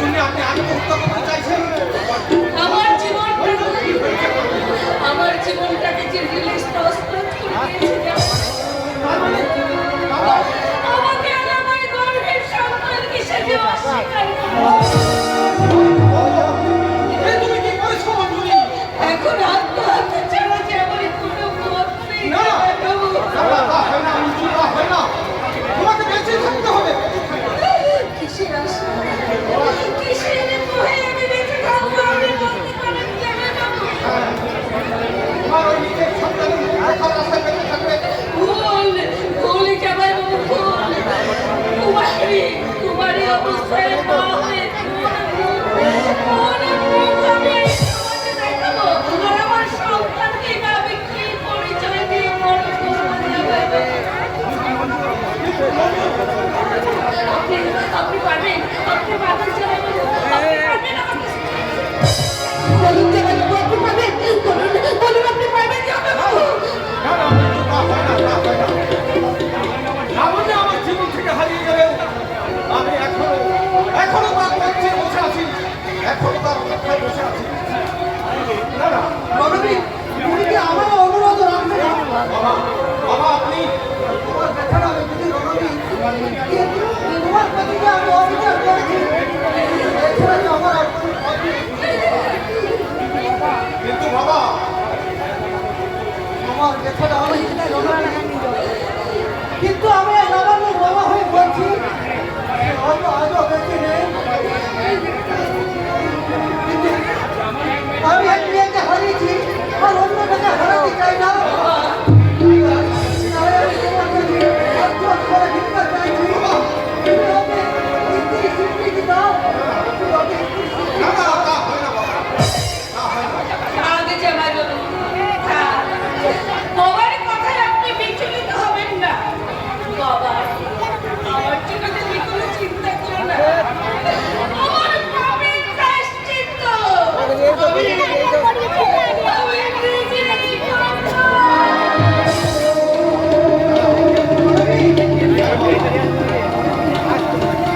জন্য আপনি আত্মহত্যা করতে চাইছেন? আমার জীবনটাকে যে রিলিজ প্রস্তুত করে দিয়েছে, আমাকে আমার গর্ভের সন্তানকে সে যে অস্বীকার তুমি কি করেছো অঞ্জলি? এখন আত্মহত্যা ছাড়া যে আমার কোনো পথ নেই। না হয় না অঞ্জলি, হয় না, তোমাকে বেঁচে থাকতে হবে। কিসের আশা, কিসের মোহে আমি বেঁচে থাকবো? আপনি বলতে পারেন কেন বাবু? তোমার ওই নিজের সন্তানের দেখার আশায় বেঁচে থাকবে। ভুল কেমন বাবু, ভুল। কুমারী অবস্থায় মা হয়ে দেখাবো আর আমার সন্তানকে আমি কি পরিচয় দিয়ে বড় করবো যাবে? আপনি পারবেন? আপনি বাধা চালাবেন? আপনি পারবেন আমাকে? বলুন জামাইবাবু, আপনি পারবেন? বলুন আপনি পারবেন জামাইবাবু? লাবণ্য আমার জীবন থেকে হারিয়ে গেলেও আমি এখনো তার মঞ্চে বসে আছি, এখনো তার অপেক্ষায় বসে আছি। না না রণবীর, তুমি কি আমার অনুরোধ রাখবে না? বাবা আপনি তোমার দেখাটা আমি বুঝি রণবীর, কিন্তু তোমার প্রতি যে আমি অবিচার করেছি, এছাড়া যে আমার আর কোনো পথ নেই। কিন্তু বাবা আমার দেখাটা আমি কিন্তু আমি নবাবের বাবা হয়ে বলছি হয়তো আজও বেঁচে নেই, কিন্তু আমি এক মেয়েকে হারিয়েছি আর অন্যটাকে হারাতে চাই না। তাই আমি তোমাকে হাত করে ভিক্ষা চাইছি, তুমি ওকে স্ত্রী স্বীকৃতি দাও, তুমি ওকে স্ত্রী স্বীকৃতি না না দাও। তা হয় না বাবা, তা হয় না। আগে জামাইবাবু, বাবার কথায় আপনি বিচলিত হবেন না। বাবা আমার জন্য তুমি কোনো চিন্তা করো না। আমার পাপের প্রায়শ্চিত্ত আমি নিজেই করব।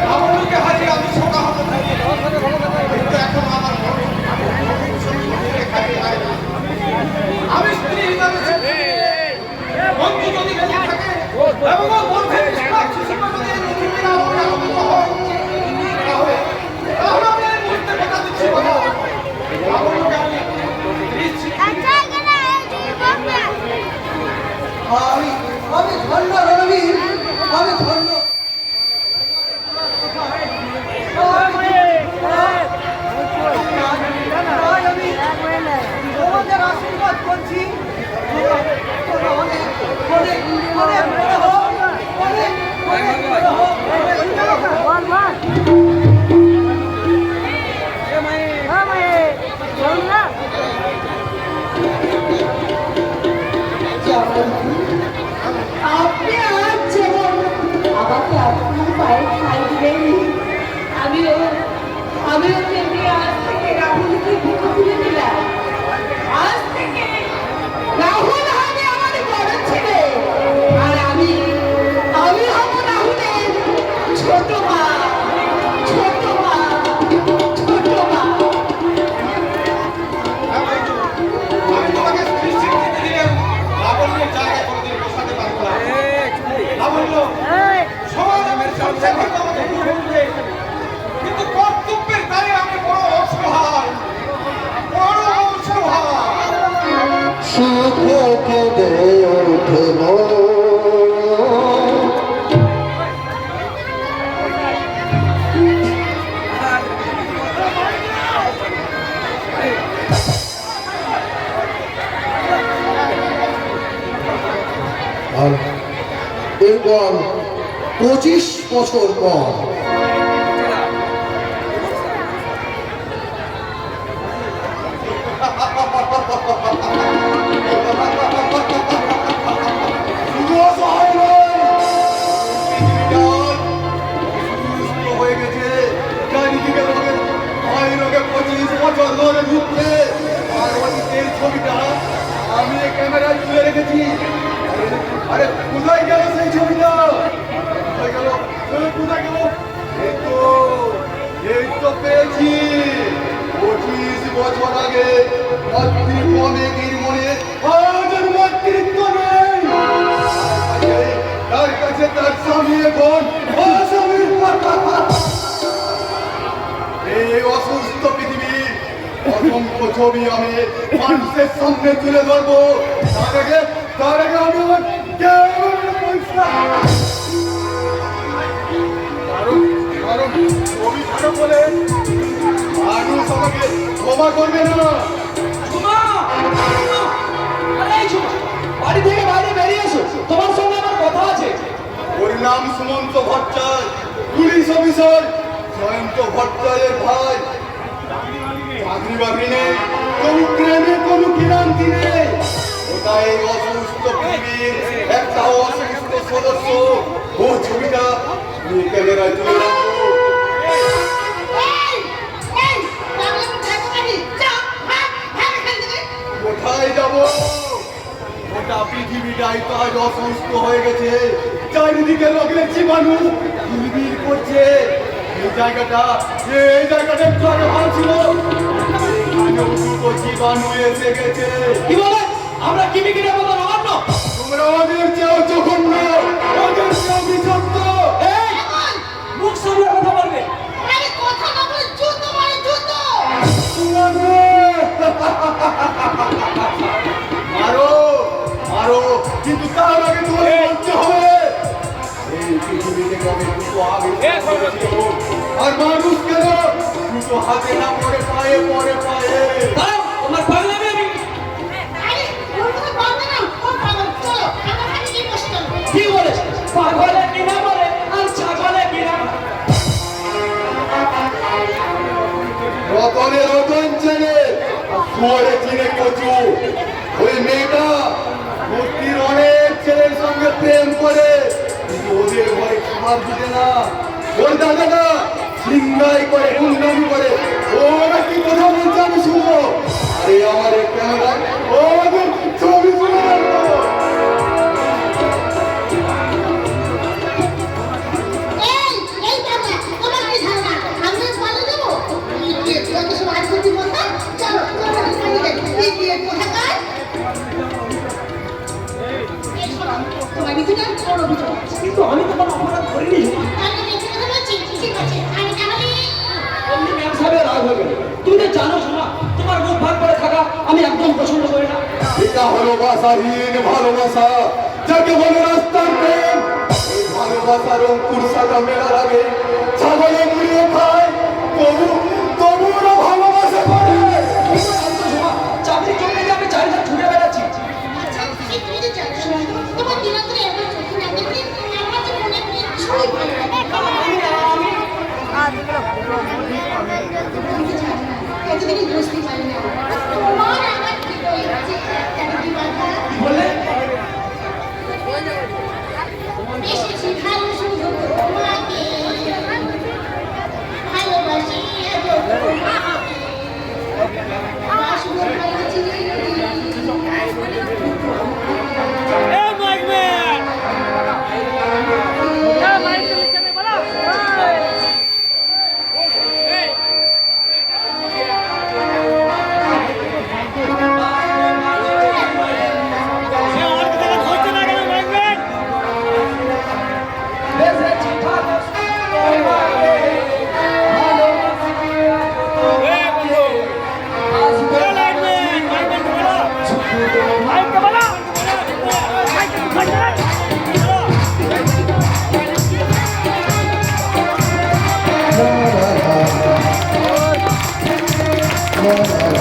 লাবণ্যকে হারিয়ে আমি শোকাহত থাকি, কিন্তু এখন আমার আমি স্ত্রী হিসাবে বন্ধু যদি বেঁচে থাকে এবং ও বন্ধের নিষ্পাপ শিশুরা যদি এই পৃথিবীর আলোকে আলোকিত হয়, তাহলে আমি এই মুহূর্তে কথা দিচ্ছি বাবা, লাবণ্যকে আমি দিচ্ছি। আমি ধন্য রণবীর, আমি ধন্য। আমি তোমাদের আশীর্বাদ করছি, তোমরা অনেক অনেক অনেক বড় হও, অনেক অনেক বড় হও। আপনি আজ যেমন আমাকে আপনার পায়ে ঠাঁই দিলেন, আমিও তেমনি আজ থেকে রাহুলকে বুকে তুলে দিলাম। আজ থেকে রাহুল হবে আমার বড় ছেলে, আর আমি হব রাহুলের ছোট মা, ছোট মা, ছোট মা। আমি তোমাকে স্ত্রী স্বীকৃতি দিলেও লাবণ্যের জায়গায় কোনোদিন বসাতে পারবো না। লাবণ্য সমাজ আমার সংসার হয়তো আমাকে ভুলে উঠবে, কিন্তু কর্তব্যের দায়ে আমি বড় অসহায়, বড় অসহায়। সুখে কেঁদে উঠব আর এরপর 25 বছর পর হয়ে গেছে চারিদিকে লোকে 25 বছর ধরে ঘুরছে, আর এই ছবিটা আমি ক্যামেরায় তুলে রেখেছি। আরে কোথায় গেল সেই ছবিটা? কোথায় গেল? কোথায় গেল? এই তো এই তো পেয়েছি 25 বছর আগে মাতৃত্ব মেয়েটির মনে আজ আর মাতৃত্ব নেই। তার কাছে তার স্বামী এখন অস্বামী। এই অসুস্থ পৃথিবীর অসংখ্য ছবি আমি মানুষের সামনে তুলে ধরবো। তার আগে আমি আমার কারণ ছবি খারাপ বলে মানুষ আমাকে ক্ষমা করবে না। বাড়ি থেকে বাইরে বেরিয়ে এসো, তোমার সঙ্গে আমার কথা আছে। ওর নাম সুমন্ত ভট্টাচার্য, পুলিশ অফিসার জয়ন্ত ভট্টাচার্যের ভাই। চাকরি বাকরি নেই, কোনো প্রেমে কোনো ক্লান্তি নেই। ওটা এই অসুস্থ পৃথিবীর একটা অসুস্থ সদস্য। ও ছবিটা ক্যামেরায় তুলে রাখবো। কোথায় যাবো? গোটা পৃথিবীটাই তো আজ অসুস্থ হয়ে গেছে। চারিদিকে রোগের জীবাণু বিড়বিড় করছে। এই জায়গাটা একটু আগে ভালো ছিল, এখানেও দুটো জীবাণু এসে গেছে। কি বলে? আমরা কি বিক্রি মতো নবান্ন? তোমরা ওদের চেয়েও জঘন্য, ওদের চেয়েও বিষাক্ত। মুখ সামনে কথা বলবে। মারো মারো, কিন্তু তার আগে তোমাকে বলতে হবে এই পৃথিবীতে কবে দুটো আগে আর মানুষ কেন দুটো হাতে না পড়ে পায়ে পড়ে পায়ে। তোমার পাগলামি আমি কি বলেছ? পাগলে কিনা বলে আর ছাগলে কিনা। রতনে রতন চেনে, কুয়ারে চিনে কচু। ওই মেয়েটা মূর্তির অনেক ছেলের সঙ্গে প্রেম করে, কিন্তু ওদের ঘরে খাবার দিতে না। ওই দাদাটা সিংহাই করে, গুন্ডামি করে। ওরা কি কথা বলছে আমি শুনবো। আরে আমার এই ক্যামেরায় ওদের ছবি তুলে রাখবো। কিন্তু আমি তো কোনো অপরাধ করিনি। অমনি ম্যাম সাহেবের রাগ হয়ে গেল। তুমি তো জানো শোনা, তোমার মুখ ভাগ করে থাকা আমি একদম পছন্দ করি না। এটা হলো ভাষাহীন ভালোবাসা, যাকে বলে রাস্তার প্রেম। এই ভালোবাসার অঙ্কুর সাজা মেলার আগে ছাগলে মুড়িয়ে খায়, তবু ওরা ভালোবাসা করে। চাকরি জন্য আমি চারিদিকে ছুটে বেড়াচ্ছি। বুঝতে পারি না তোমার আমার কি হয়েছে বললে এসেছি ভালো শুধু তোমাকে ভালোবাসি বাসুর ভালোবাসি। Oh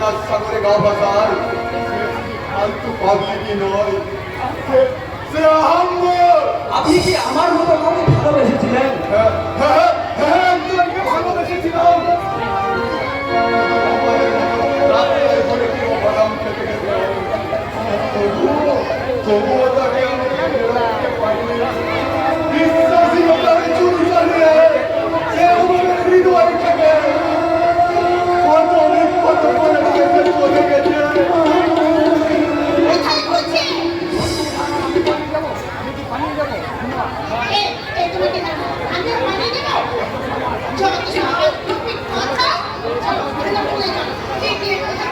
আকাশ সাগরে গা ভাসায় ফালতু পাবলিকই নয়, সে আহাম্মক। আপনি কি আমার মতো কাউকে ভালোবেসেছিলেন? একজনকে ভালোবেসেছিলাম। রাতের ঘরে কি বাদাম খেতে খেতে তবুও তাকে আমি রাখতে পারিনি। বিশ্বাসীরতার চুল চালিয়ে সে আমার হৃদয় থেকে কত বিপদ করে রেখে চলে গেছে। কোথায় খুঁজছে? এই তুমি কি জানো? আমিও পানি দেবো? যত সব টপিক কথা, চলো, এখানে বলে যাও। এই কি কথা?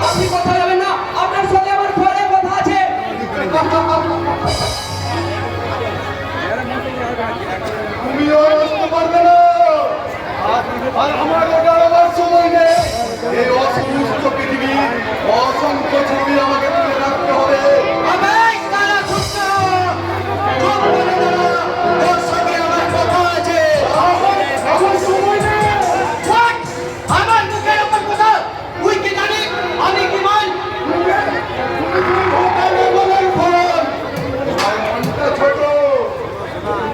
আপনি কথা যাবেন না, আপনার সাথে আমার ঘরে কথা আছে। তুমিও আসতে পারবে না। আর আমার ওটার আমার সময় নেই। এই অসমস্ত পৃথিবীর অসংখ্য ছবি আমাকে তুলে রাখতে হবে। আবেগ তারা সুস্থ চুপ করে দাঁড়া, ওর সঙ্গে আমার কথা আছে। আমার সময় নেই। What? আমার মুখের উপর কথা, তুই কি জানিস আমি কি মান? তুমি ভোটারে বলার ফল। আমার মনটা ছোট।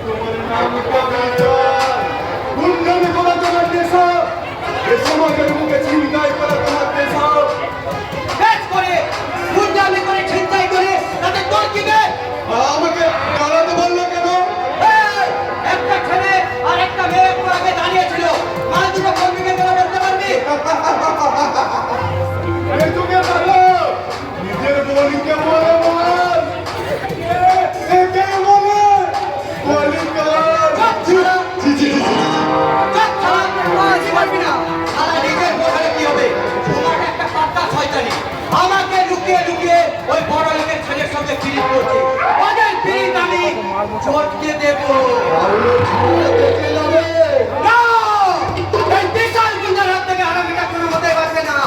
তোমার নাম কবিতা। গুন্ডামি করা তোমার নেশা। এ সমাজের মুখে ছিনতাই করা তোমার নেশা। বেশ করে গুন্ডামি করে ছিনতাই করে তাতে তোর কি বে? আমাকে দাঁড়াতে বললো কেন? এই, একটা ছেলে আর একটা মেয়ে একটু আগে দাঁড়িয়েছিল, মাল দুটো কর্মীকে দেওয়া বলতে পারবি? এই যুগে ভালো। নিজের বলিকে বলে বল। একে বলে বলিকার। জি, জি, জি, জি, জি। চুপ শালা, আজ পারবি না। শালা নিজের বোঝালে কি হবে? তোমার একটা পাত্তা শয়তানি। আমাকে লুকিয়ে লুকিয়ে ওই বড় লোকের ছেলের সঙ্গে ফিরিয়ে করছে। ওদের ফিরিয়ে আমি চটকে দেবো। তাহলে ঝুলে দেখে যাবে। না! এই বিশাল গুন্ডার হাত থেকে আরামিটা কোনো মতেই বাঁচবে না।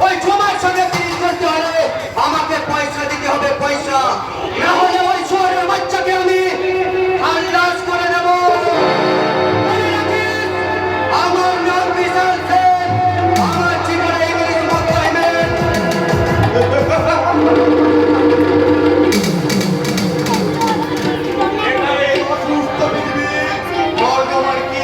ওই ঝুমার সঙ্গে ফিরিয়ে করতে হলে আমাকে পয়সা দিতে হবে, পয়সা। না হলে ওই শহরের বাচ্চাকে আমি খালাস করে দেব। মনে রাখিস, আমার নাম বিশাল সেন। আমার জীবনে ইংলিশ মাধ্যমে এটা এই অসুস্থ পৃথিবী। স্বর্গ আমার কি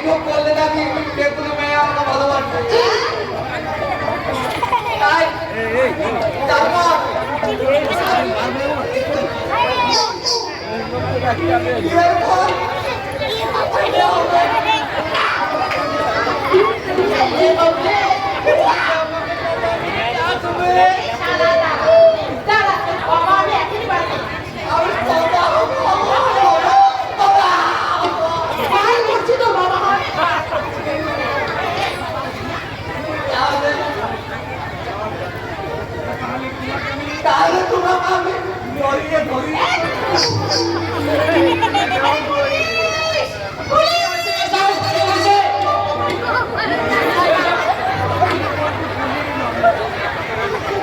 অভিযোগ করলে নাকি যে কোনো মেয়ে আমাকে ভালোবাসবে। তাই তারপর বিয়ের পর তাহলে তোমাকে আমি জড়িয়ে ধরি।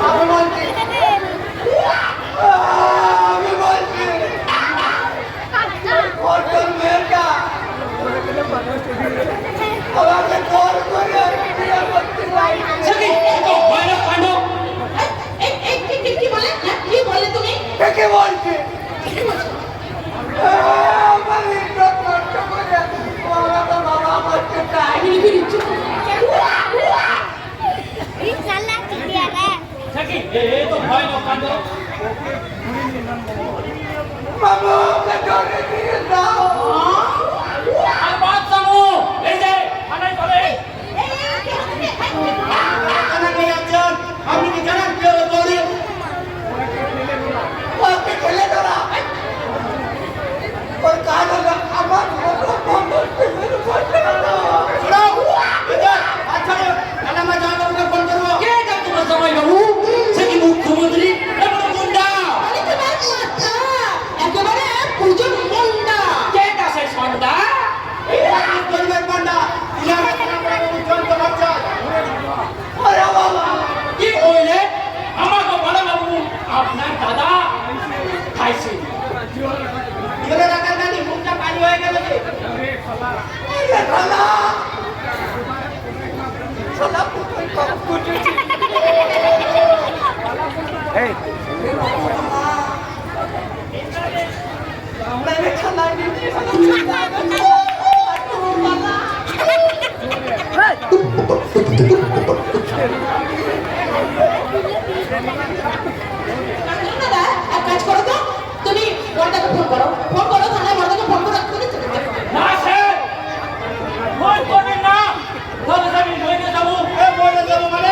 আমি বলছি মেয়েটা আমাকে কল করে বিয়ে করতে চাইছে। কে বলছে? আমার ইজ্জত নষ্ট করে আমাকে বাবা করতে চাই। বাবা ওকে ধরে দিয়ে দাও। আপনি কি জানেন কে বলে ওকে ঠেলে ধরা? ওর কাজ হলো আমার মতো বন্ধুর পেছনে বসে না। আচ্ছা আমার জামাইবাবুকে ফোন করবো। কে তোমার জামাইবাবু? সে কি মুখ্যমন্ত্রী? একেবারে পুজোর মন্ডা। কে কাছে সন্ধ্যা? পরিবার পান্ডা কি হইলে আমাকে বলো বাবু আপনার দাদা খাইছে মুখটা পানি হয়ে গেল। এক কাজ করো তো, তুমি বড়দাকে ফোন করো, থানায় বড়দাকে ফোন করো, এক্ষুনি চলে যাবে। না স্যার ফোন করবেন না। তাহলে আমি মরে যাবো। মরে যাবো মানে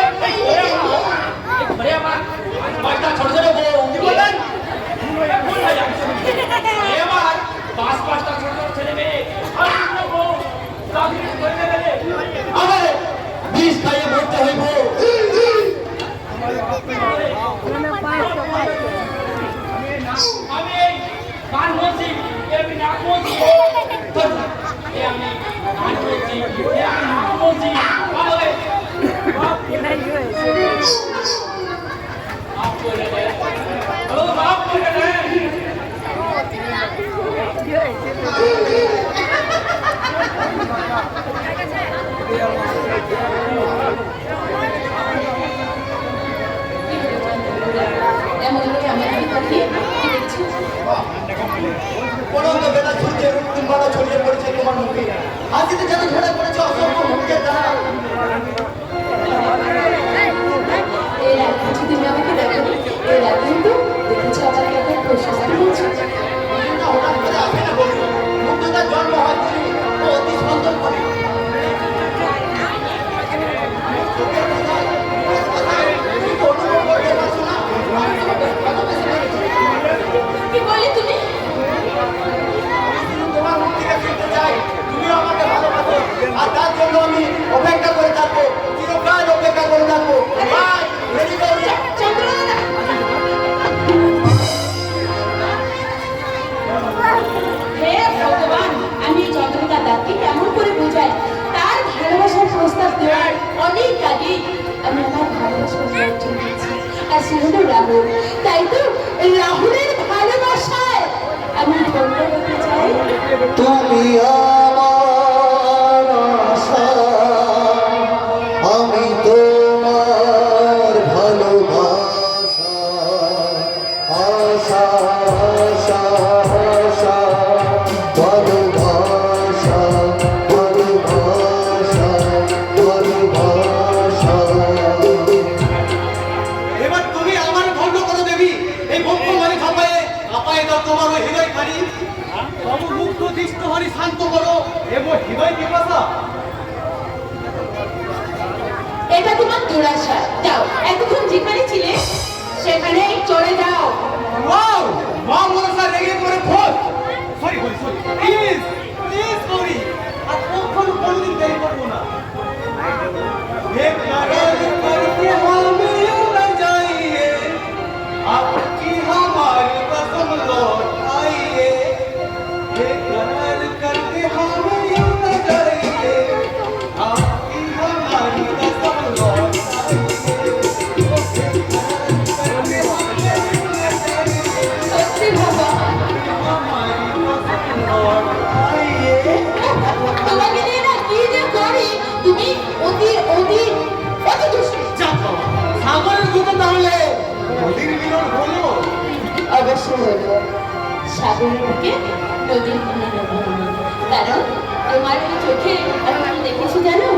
বাচ্চা ছোট ছোট বউ কি বলেন? এবার পাঁচটা ছোট ছোট ছেলে মেয়ে আবার বিষ খাইয়ে মরতে হইব। আমি এই গান বলছি, আমি নাচ বলছি, আমি গান বলছি, আমি নাচ বলছি। মাফ করে দে, মাফ করে দে। এমন করে আমি দেখি দেখছি পড়ন্ত বেলা ছুটে রুক্তি মালা ছড়িয়ে পড়েছে তোমার মুখে। হাসিতে যেন ঝরে পড়েছে অসংখ্য মুখের দ্বারা। এই রাতে যদি তুমি আমাকে দেখো, এই রাতে কিন্তু দেখেছি আমাকে একটা প্রশস্তি বলছো। হঠাৎ করে আসে না বলুন, মুগ্ধতার জন্ম হয় তিনি ও অতি সুন্দর করে। কি বললে তুমি? তোমার মুখ থেকে শুনতে চাই তুমিও আমাকে ভালোবাসো, আর তার জন্য আমি অপেক্ষা করে থাকবো, চিরকাল অপেক্ষা করে থাকবো। ভাই, ready go. চন্দ্রনাথ, হে ভগবান, আমি এই চন্দ্রনাথ দাদকে কেমন করে বোঝাই? তার ভালোবাসার প্রস্তাব দেওয়ার অনেক আগে আমি আমার ভালোবাসার জন্য চলেছি। আর সে হলো রাহুল। তাই তো রাহুলের ভালোবাসায় আমি ধন্য হতে চাই। তুমি আমার আশা, আমি তোমার ভালোবাসা। আশা আশা আশা ভালোবাসা ভালোবাসা। খালি শান্ত করো এমন হৃদয় পিপাসা। এটা তোমার দুরাশা। যাও, এতক্ষণ যেখানে ছিলে সেখানে চলে যাও। ওয়াও, মা মনসা রেগে করে phone. Sorry sorry sorry, please please sorry. আর কখনো কোনোদিন দেরি করবো না। एक करार करके हम यूं न जाइए, आपकी हमारी कसम लौट आइए। एक करार करके हम यूं न जाइए, आपकी हमारी कसम लौट সত্যি বাবা, आइए। তোমাকে নিয়ে না কি যে করি। তুমি অতি অতি অতি দুষ্টু। চাপ বাবা, সাগরের মতো তাহলে নদীর মিলন হলো। অবশ্যই হলো। সাগরের বুকে নদীর মিলন হলো। কারণ তোমার এই চোখে আমি কি দেখেছি জানো?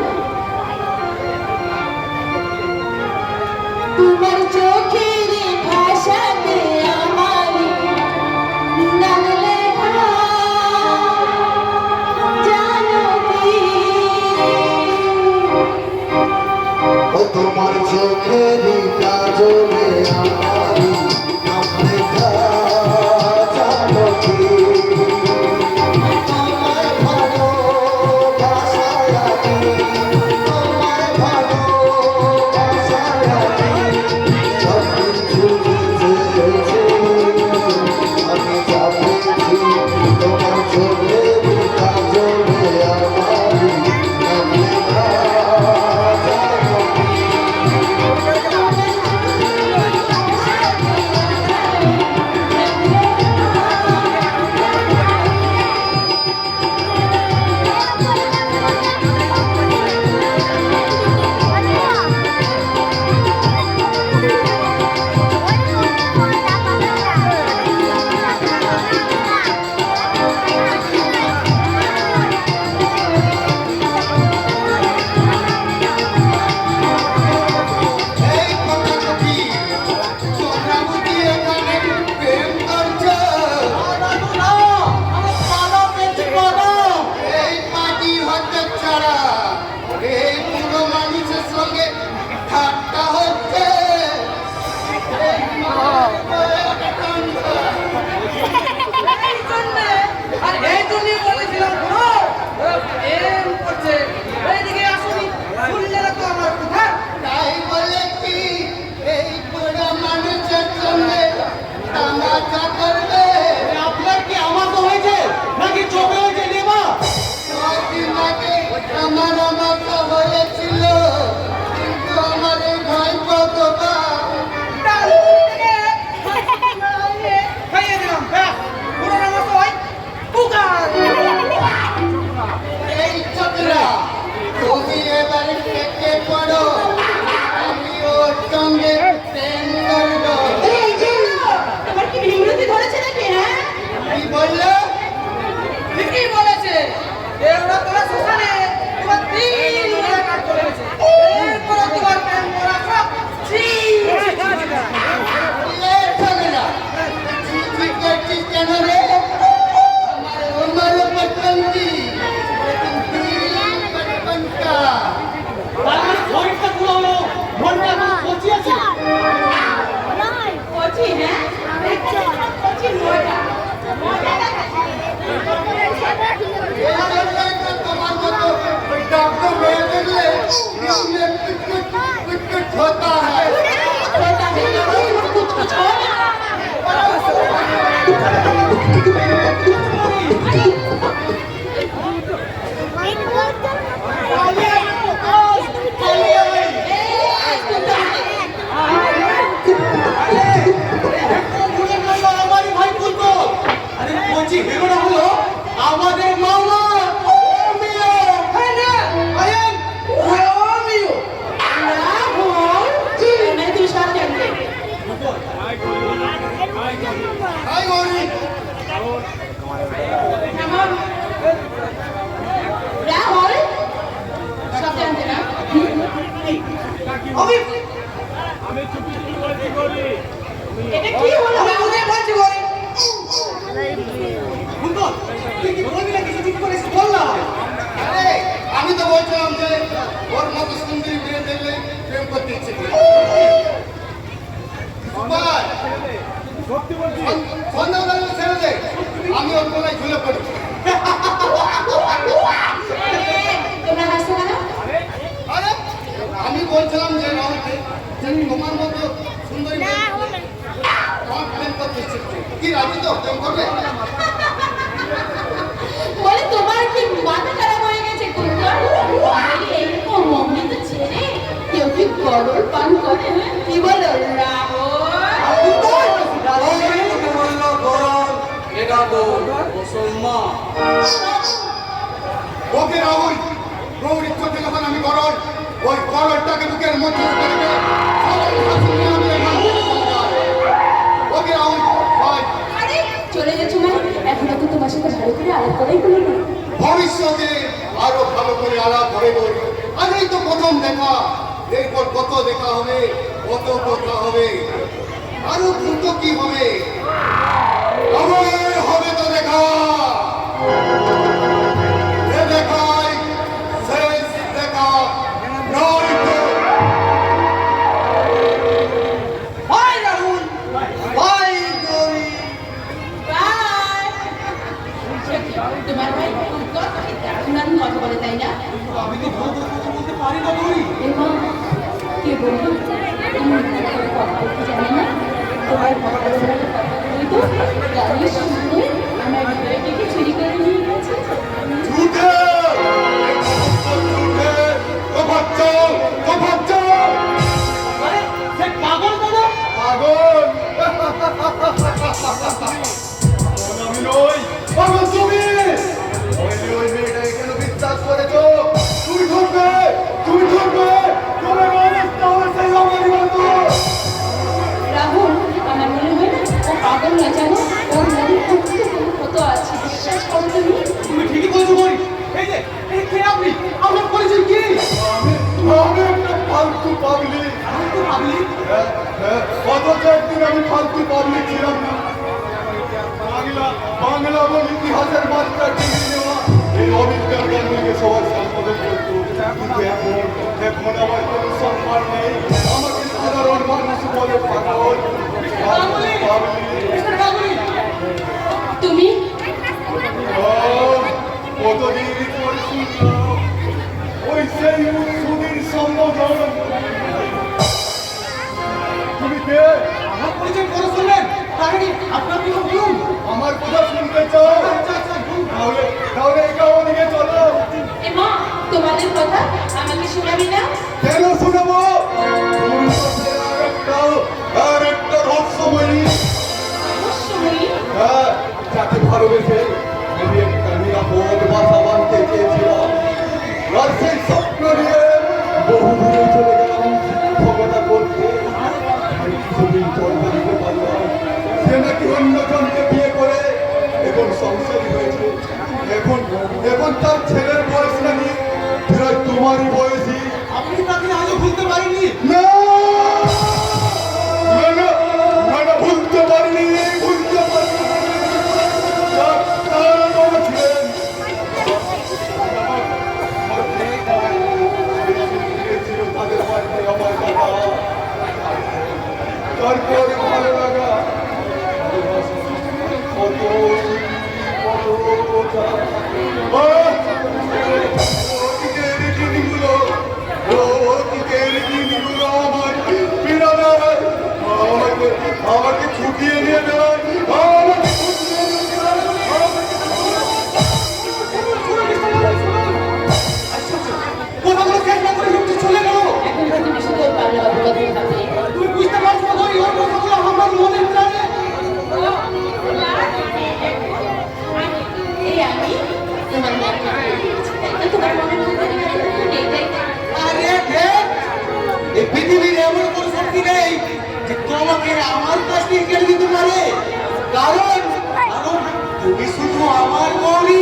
তোমার চোখের ভাষাতে আমার নাম লেখা, জানো কি? ও তোমার চোখের কাজলে আমারি নাম লেখা, জানো কি? তোমার ভালোবাসায় আমি, তোমার ভালোবাসায় আমি সব কিছু বুঝেছি। আমি যা পেয়েছি তোমার চোখের কাজলে আমারি নাম লেখা, জানো কি? এই কথা কি তোমরা বুঝি এখানে প্রেম করছো? এই পাটি হতে ছাড়া এই পুরো মানুষের সঙ্গে ঠাট্টা হচ্ছে। আর এই জন্যই বলেছিলাম পুরো এম করছে। এইদিকে আসুনি, শুনলে না তো আমার কথা। তাই বলে কি এই পুরো মানুষের সঙ্গে তামাশা করবে? আপনার কি আমার তো হয়েছে নাকি চোখে হয়েছে নেবা? কদিন আগে আমার আমাকে হয়েছিল, কিন্তু আমার এই ভাই বাবা খাইয়ে দিলাম, ব্যাস পুরোনো মতো হয় কুকার। এই চোখরা তুমি এবারে কেটে পড়ো, আমি ওর সঙ্গে প্রেম করবো। এই যে, তোমার কি বিমূর্তি ধরেছে নাকি? হ্যাঁ, কি বললো? ঠিকই বলেছে। এরা তোরা শ্মশানে তোমার 3 ঘন্টা কাজ করে গেছে। এরপরে তোমার প্রেম করা সব ঠিক। এই চোখরা চিঠি করছিস কেন রে? আমার উমর পটন্তি পটপন্টা তাহলে শরীরটা পুরো হলো, মনটা এখনো পচিয়েছে। কচি, হ্যাঁ? কচি নয়টা। এই জন্যই তো তোমার মতো ওই ডক্টর হয়ে গেলে কুট হতা হয়। छोटा है ना, कुछ कुछ हो ना। আমারই ভাই বলবো। আরে বলছি হেরোটা হলো আমাদের মামা রোমিও। হ্যাঁ না, আয়ান রোমিও। मैं तुझे साथ जाऊंगी। হাই গৌরী, राहुल, साथ जाते ना? আমি এটা কি হলো? আমি বুঝে বলছি গরি। সুন্দর, তুই কি বলবি না কিছু ঠিক তোমার মতো সুন্দরী তোমার প্রেম করতে ইচ্ছে করছে। কি রাজি তো প্রেম করবে? বলে তোমার কি মাথা খারাপ হয়ে গেছে কুকুর? এরকম মমিত ছেড়ে কেউ কি গরল পান করে? কি বলো ওকে রাহুল, গৌর ইচ্ছে যখন আমি গরল, ওই গরলটাকে বুকের মধ্যে রেখে দেবে। সবাই হাসি নিয়ে আমি এখান থেকে চলে যাই। ওকে রাহুল, বাই। আরে চলে গেছো মানে এখনো তো তোমার সাথে ভালো করে আলাপ করাই হলো না। ভবিষ্যতে আরো ভালো করে আলাপ করে বই। আজই তো প্রথম দেখা, এরপর কত দেখা হবে, কত কথা হবে, আরো কত কি হবে। আমার হবে তো দেখা। এ দেখাই শেষ দেখা নয় তো। Bye Rahul, bye Gauri. Bye. তোমার ভাই কুকুর কি দারুণ কথা বলে তাই না? আমি তো ভালো করে কথা বলতে পারি না গৌরী। এবং কে বলবো তুমি কথা বলতে জানি না। তোমার কথা বলার তো গানের শুনে আমার হৃদয়টাকে চুরি করে নিয়ে গেছে। ঝুঠে ঝুঠে তো বাচ্চা তো বাচ্চা আরে সে পাগল দাদা। পাগল আমি নই, পাগল তুমি। ওই মেয়েটা এখানে বিশ্বাস করেছো। তুমি ধরবে, তুমি ধরবে, তোমার অবস্থা হয়েছে আমারই মতো। রাহুল আমার মনে হয় না ও পাগল না জানো, ওর মনে কত আছে বিশ্বাস করো তুমি। তুমি ঠিকই বলছো গৌরী। এই যে এই কে আপনি? আপনার পরিচয় কি? আমি একটা ফালতু পাবলিক। ফালতু পাবলিক? অথচ একদিন আমি ফালতু পাবলিক ছিলাম না। বাংলা বল ইতিহাসের মাত্রা ডিগ্রি নেওয়া এই অবিদ্যার গানগুলিকে সবার সম্বোধন করতো। কিন্তু এখন আমার কোনো সম্মান নেই। আমাকে সাধারণ মানুষ বলে পাগল, পাবলিক। তুমি কতদিন পর শুনলাম ওই সেই সুদীর সম্বোধন। তুমি কে? আমার পরিচয় করে শুনলেন? তাহলে আপনার কি বলুন? আমার কথা শুনতে চাও? তাহলে তাহলে একাও দিকে চলো। এ মা তোমাদের কথা আমাকে শোনাবি না? কেন শোনাবো? আর একটা রহস্যময়ী, অবশ্যই। হ্যাঁ, যাকে ভালোবেসে আমি একটা নিরাপদ বাসা বাঁধতে চেয়েছিলাম। আর সেই স্বপ্ন নিয়ে বহু দূরে চলে গেলাম ভগতা করতে। কিছুদিন পর জানতে পারলাম সে নাকি অন্যজনকে বিয়ে করে এখন সংসারী হয়েছে। এখন এখন তার ছেলের বয়স নাকি প্রায় তোমারই বয়সী। আপনি তাকে আজও ভুলতে পারেননি? না না না না, না, ভুলতে পারিনি, ভুলতে পারিনি। তারা বাবা ছিলেন। তাদের বাড়িতে আমার বাবা। তারপরে ভালো লাগা, কত কত কথা। অতীতের দিনগুলো, অতীতের দিনগুলো আমার বিড়ালে আমাকে ছুটিয়ে নিয়ে যায়। আমাকে ছুটিয়ে নিয়ে যায়। কথাগুলো শেষ না করে লোকটি চলে গেল। এখন তো তুমি শুধু ওর পাল্লা বাবুর কথাই ভাববে। তুমি বুঝতে পারছো না ওই ওর কথাগুলো আমার মনে প্রাণে। এই আমি তোমার মনে তোমার মনের মধ্যে নেই তাই না? আরে দেখ, এই পৃথিবীর এমন কোনো শক্তি নেই যে তোমাকে আমার কাছ থেকে কেড়ে দিতে পারে। কারণ কারণ তুমি শুধু আমার গৌরী।